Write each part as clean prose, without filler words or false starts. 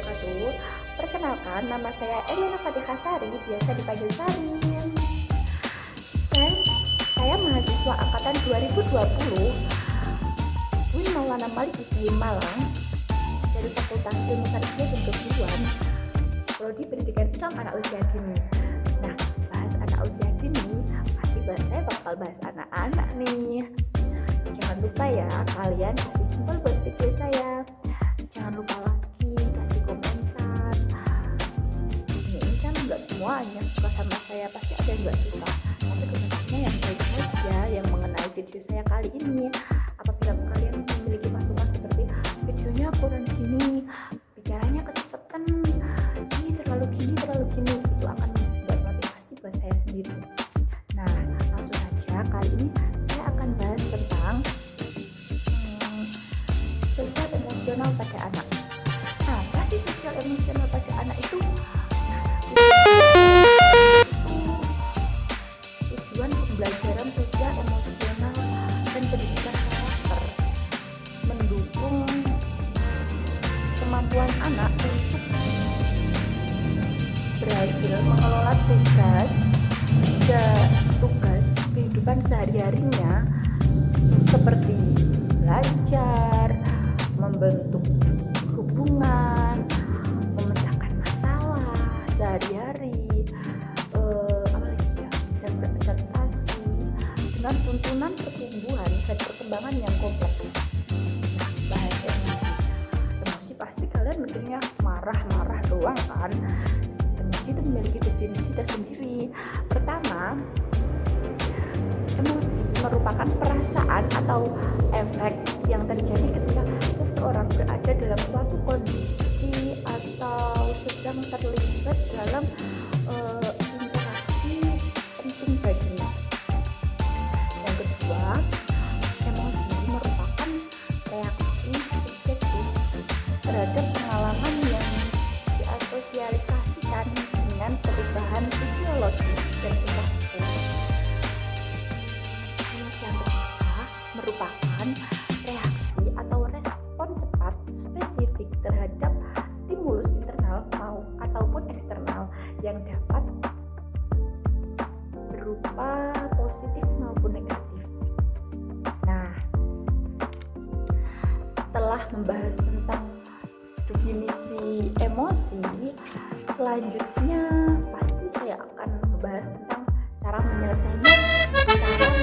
wabarakatuh. Perkenalkan, nama saya Eliana Fatihah Sari, biasa dipanggil Sarin. Saya mahasiswa angkatan 2020 UIN Maulana Malik Ibrahim Malang dari Fakultas Ilmu Tarbiyah dan Keguruan, Prodi Pendidikan Islam Anak Usia Dini. Nah, bahas anak usia dini, pasti saya bakal bahas anak-anak nih. Jangan lupa ya, kalian kasih jempol buat video saya. Jangan lupa lagi kasih komentar. Ini kan nggak semuanya suka sama saya, pasti ada yang nggak suka. Tapi komentarnya yang baik saja, yang mengenai video saya kali ini. Apabila kalian memiliki masukan seperti videonya kurang gini, bicaranya kecepatan, ini terlalu gini, itu akan membuat motivasi buat saya sendiri. Nah, langsung saja kali ini saya akan bahas tentang sosial emosional pada anak. Nah, apa sih sosial emosional pada anak itu? Tujuan pembelajaran sosial emosional dan pendidikan karakter, mendukung kemampuan anak untuk berhasil mengelola tugas kehidupan sehari-harinya seperti belajar, membentuk hubungan, memecahkan masalah sehari-hari, dan beradaptasi dengan tuntunan pertumbuhan dan perkembangan yang kompleks. Nah, bahas emosi pasti kalian mikirnya marah-marah doang kan. Emosi itu memiliki definisi tersendiri. Pertama, emosi merupakan perasaan atau efek yang terjadi ketika seseorang berada dalam suatu kondisi atau sedang terlibat dalam interaksi penting baginya. Yang kedua, emosi merupakan reaksi subjektif terhadap pengalaman yang diasosialisasikan dengan perubahan fisiologis dan tingkah laku. Emosi yang ketiga merupakan reaksi atau respon cepat spesifik terhadap stimulus internal ataupun eksternal yang dapat berupa positif maupun negatif. Nah, setelah membahas tentang definisi emosi, selanjutnya pasti saya akan membahas tentang cara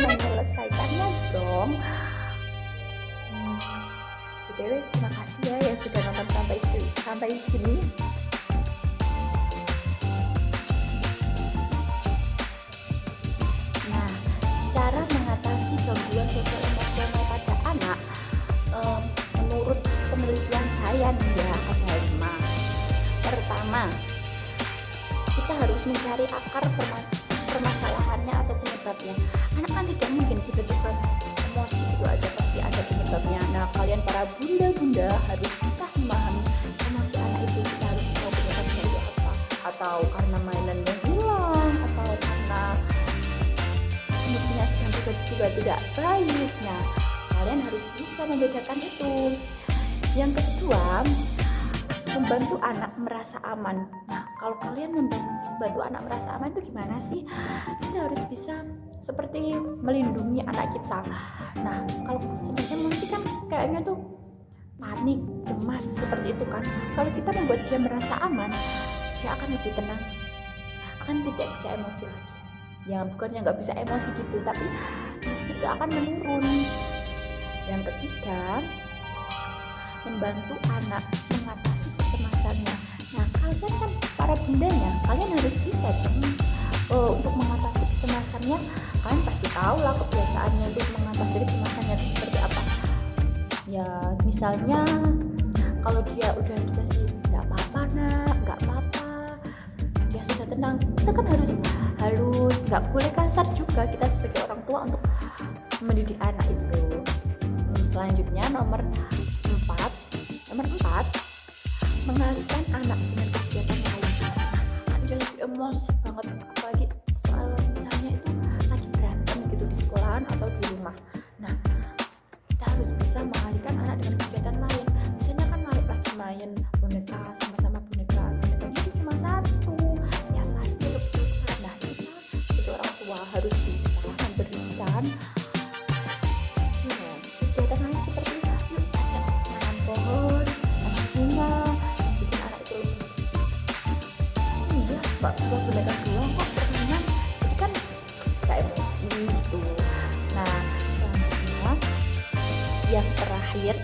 menyelesaikannya dong. BTW, terima kasih ya yang sudah nonton sampai sini. Nah, cara mengatasi gangguan sosial emosional pada anak, menurut penelitian saya nih ya, ada 5. Pertama, kita harus mencari akar permasalahannya atau penyebabnya. Anak kan tidak mungkin tiba-tiba emosi itu aja, pasti ada penyebabnya. Nah, kalian para bunda harus bisa memahami emosi anak itu. Kita harus tahu penyebabnya itu apa, atau karena mainannya hilang, atau karena moodnya sedang tiba-tiba tidak baik. Nah, kalian harus bisa membedakan itu. Yang kedua, membantu anak merasa aman. Nah, kalau kalian membantu anak merasa aman itu gimana sih? Kita harus bisa seperti melindungi anak kita. Nah, kalau sebenarnya emosi kan kayaknya tuh panik, cemas, seperti itu kan. Kalau kita membuat dia merasa aman, dia akan lebih tenang, akan tidak bisa emosi lagi. Ya bukannya nggak bisa emosi gitu, tapi emosi itu akan menurun. Yang ketiga, membantu anak mengatasi kecemasannya. Nah, kalian kan para bundanya, kalian harus bisa untuk mengatasi kecemasannya. Kalian pasti tahu lah kebiasaannya untuk mengatasi kecemasannya itu seperti apa. Ya, misalnya kalau dia udah dikasih nggak apa-apa nak, nggak apa-apa, dia sudah tenang, kita kan harus halus, nggak boleh kasar juga kita sebagai orang tua untuk mendidik anak itu. Selanjutnya nomor 4, mengalihkan anak dengan kegiatan lain. Kan dia lagi emosi banget, apalagi soal misalnya itu lagi berantem gitu di sekolahan atau di rumah. Nah, kita harus bisa mengalihkan anak dengan kegiatan lain. Misalnya kan lagi main boneka sama-sama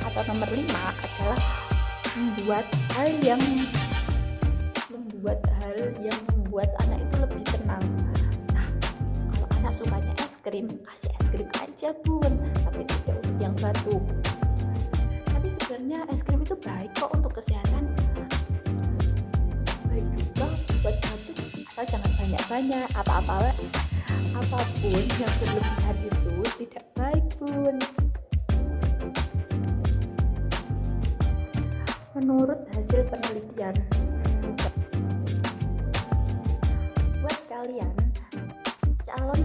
atau nomor 5 adalah membuat hal yang membuat anak itu lebih tenang. Nah, kalau anak sukanya es krim, kasih es krim aja bun, tapi tidak untuk yang batu. Tapi sebenarnya es krim itu baik kok untuk kesehatan, baik juga buat batu, asal jangan banyak-banyak. Apapun yang berlebihan itu tidak baik bun. Menurut hasil penelitian, buat kalian calon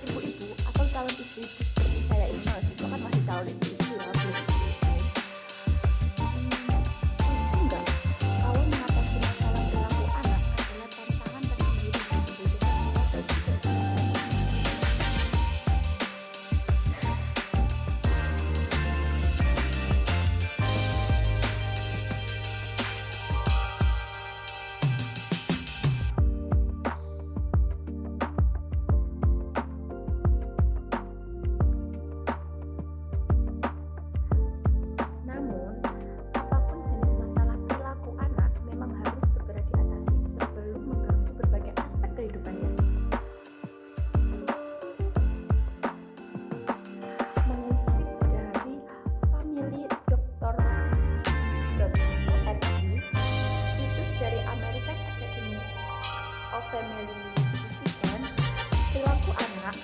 ibu-ibu atau calon ibu-ibu seperti saya ini, mahasiswa kan masih calon ibu-ibu ya, belum setuju nggak kalau mengatasi masalah perilaku anak adalah tantangan tersendiri dalam pendidikan kita bagi Namun, apapun jenis masalah perilaku anak memang harus segera diatasi sebelum mengganggu berbagai aspek kehidupannya. Mengutip dari familydoctor.org, situs dari American Academy of Family Medicine, perilaku anak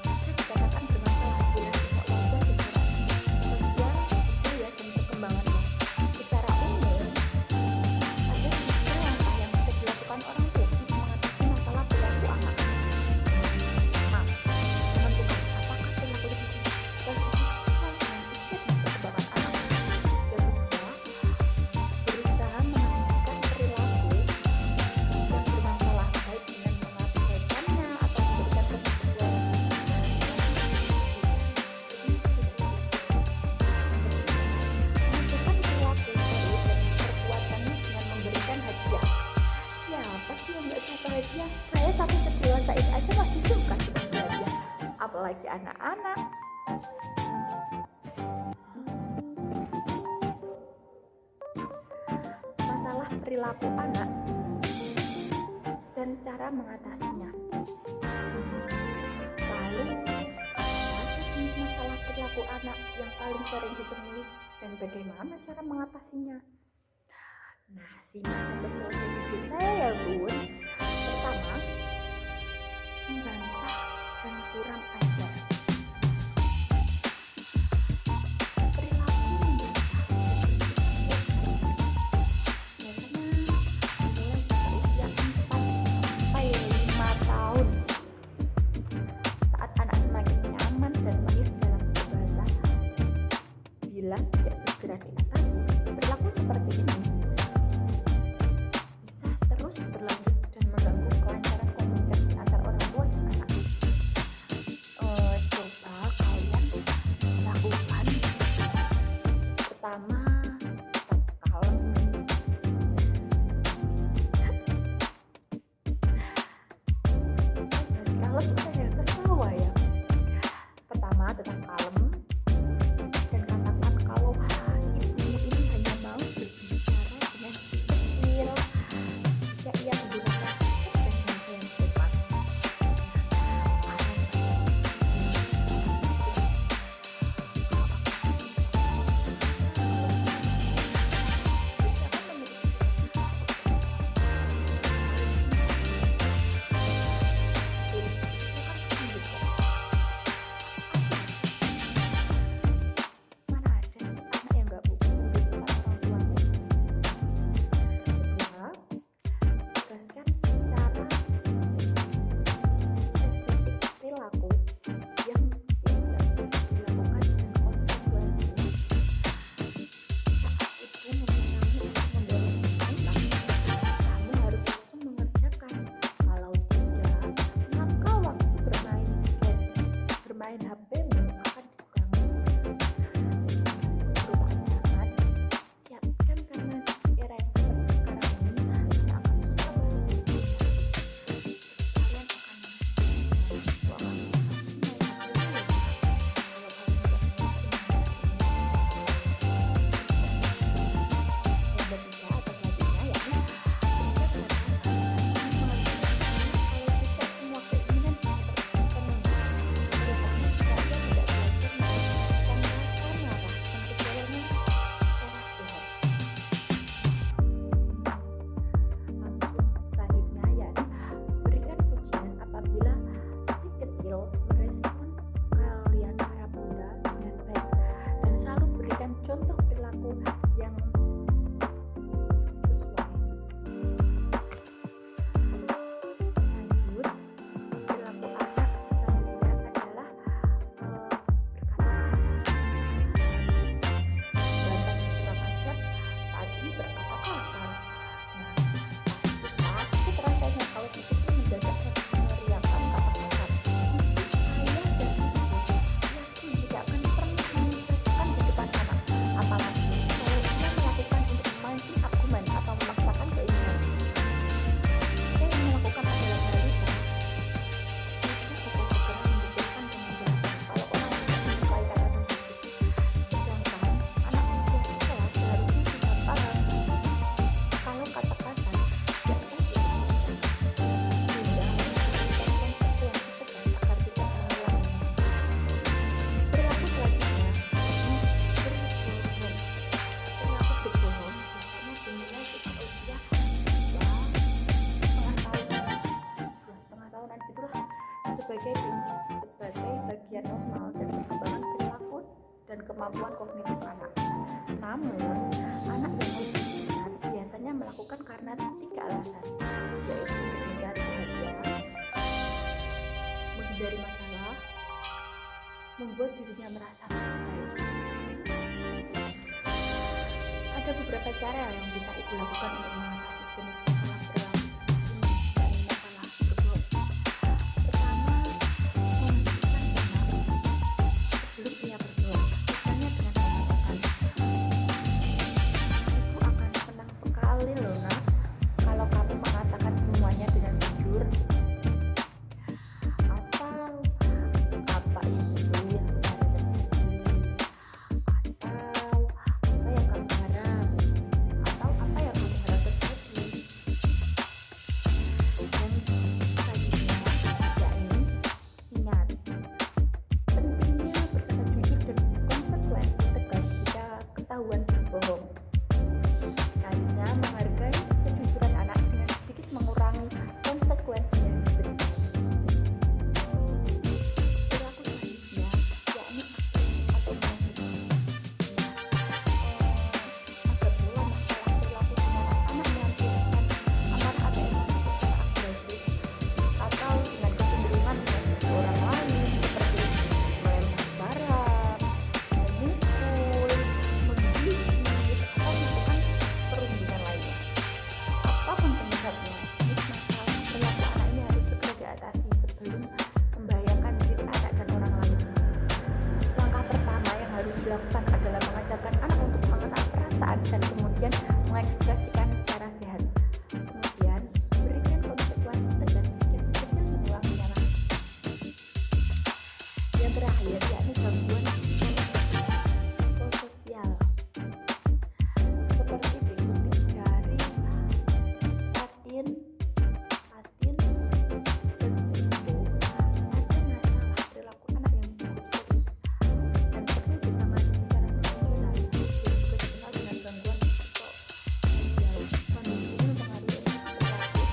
bisa dikatakan bermasalah bila tidak wajar secara sosial, budaya, dan perkembangannya. Secara umum, ada 3 langkah yang bisa dilakukan orang tua untuk mengatasi masalah perilaku anak. Pertama, menentukan apakah perilaku tersebut sesuai dengan usia dan perkembangan anak. Yang kedua, berusaha menghentikan perilaku yang bermasalah, baik dengan mengabaikannya atau memberikan konsekuensi. Menentukan perilaku baru dan perkuatannya dengan memberikan hadiah. Siapa sih yang nggak suka hadiah? Saya sampai sedewasa ini aja masih suka dikasih hadiah, apalagi anak-anak. Masalah perilaku anak dan cara mengatasinya. Lalu, apa jenis masalah perilaku anak yang paling sering ditemui dan bagaimana cara mengatasinya? Nah, simak sampai selesai video saya ya bun. Pertama, membantah dan kurang ajar. Perilaku membantah dan bersikap biasanya dimulai sejak usia 4 sampai 5 tahun. Saat anak semakin nyaman dan mahir dalam berbahasa, bila tidak segera diatasi, perilaku seperti ini bisa terus berlanjut dan mengganggu kelancaran komunikasi antar orang tua dan anak. Coba kalian lakukan. Pertama, tetap kalem. Kalau saya tertawa ya. Pertama, tetap kalem dan katakan kalau ibu ini hanya mau berbicara dengan si kecil. Jika ia menggunakan sikap dan bahasa yang sopan, contoh perilaku yang sesuai. Lanjut, perilaku anak selanjutnya adalah berkata kasar. Bantang yang kurang ajar saat ini berkata kasar. Nah, takut rasanya kalau si kecil mendadak meneriakkan kata kasar. Meski ayah dan ibu yakin tidak akan pernah mengucapkan di depan anak, apalagi kalau ia melakukan untuk memancing argumen atau memaksakan keinginan. Jika yang melakukan adalah balita, ibu bisa segera memberikan penjelasan kalau orang tidak menyukai kata tersebut. Sedangkan anak usia sekolah seharusnya sudah paham kalau kata kasar tidak baik sehingga memberikan konsekuensi tegas agar tidak mengulanginya. Perilaku selanjutnya yakni berbohong. Perilaku berbohong biasanya dimulai sejak usia 2,5 tahunan gitulah, sebagai bagian normal dan perkembangan perilaku dan kemampuan kognitif anak. Namun, anak yang lebih besar biasanya melakukan karena 3 alasan, yaitu untuk mencari perhatian, menghindari masalah, membuat dirinya merasa lebih baik. Ada beberapa cara yang bisa ibu lakukan untuk mengatasi jenis masalah perilaku ini dan masalah berbohong. Pertama, memastikan anak sebelum ia berbohong, misalnya dengan mengatakan, ibu akan senang sekali loh nak kalau kamu mengatakan semuanya dengan jujur. Atau apa itu yang sebenarnya terjadi, atau apa yang kamu harap, atau apa yang kamu harap terjadi. Dan selanjutnya, yakni ingat pentingnya berkata jujur dan konsekuensi tegas jika ketahuan berbohong. Selanjutnya, menghargai kejujuran anak dengan sedikit mengurangi konsekuensi yang diberikan. Perilaku selanjutnya yakni agresif atau menghina. Agar pula masalah perilaku di mana anak melampiaskan amarah atau emosi secara agresif atau dengan kecenderungan menyakiti orang lain seperti melempar barang, memukul, menggigit, atau melakukan perundungan lainnya. Apapun penyebabnya, jenis masalah perilaku anak ini harus segera diatasi sebelum membahayakan diri anak dan orang lain. Langkah pertama yang harus dilakukan adalah mengajarkan anak untuk mengenal perasaan dan kemudian mengekspresikan secara sehat. Kemudian, berikan konsekuensi tegas jika si kecil mengulanginya lagi. Yang terakhir, yakni gangguan psikososial. Seperti dikutip dari Patin dan Info, ada masalah perilaku anak yang cukup serius dan perlu ditangani secara profesional, yang juga dikenal dengan gangguan psikososial. Kondisi ini mempengaruhi perilaku.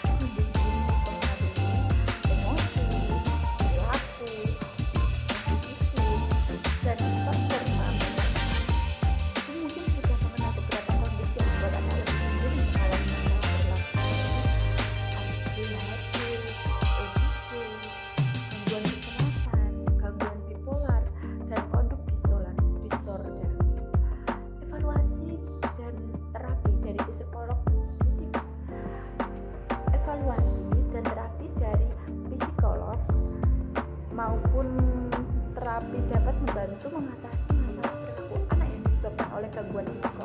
Kondisi ini mempengaruhi emosi, perilaku, fungsi fisik, dan performa. Ibu mungkin sudah mengenal beberapa kondisi yang membuat anak lebih cenderung mengalami masalah perilaku seperti ADHD, ODD, gangguan kecemasan, gangguan bipolar, dan conduct disorder. Evaluasi dan terapi dari psikolog maupun terapi dapat membantu mengatasi masalah perilaku anak yang disebabkan oleh gangguan psikologi.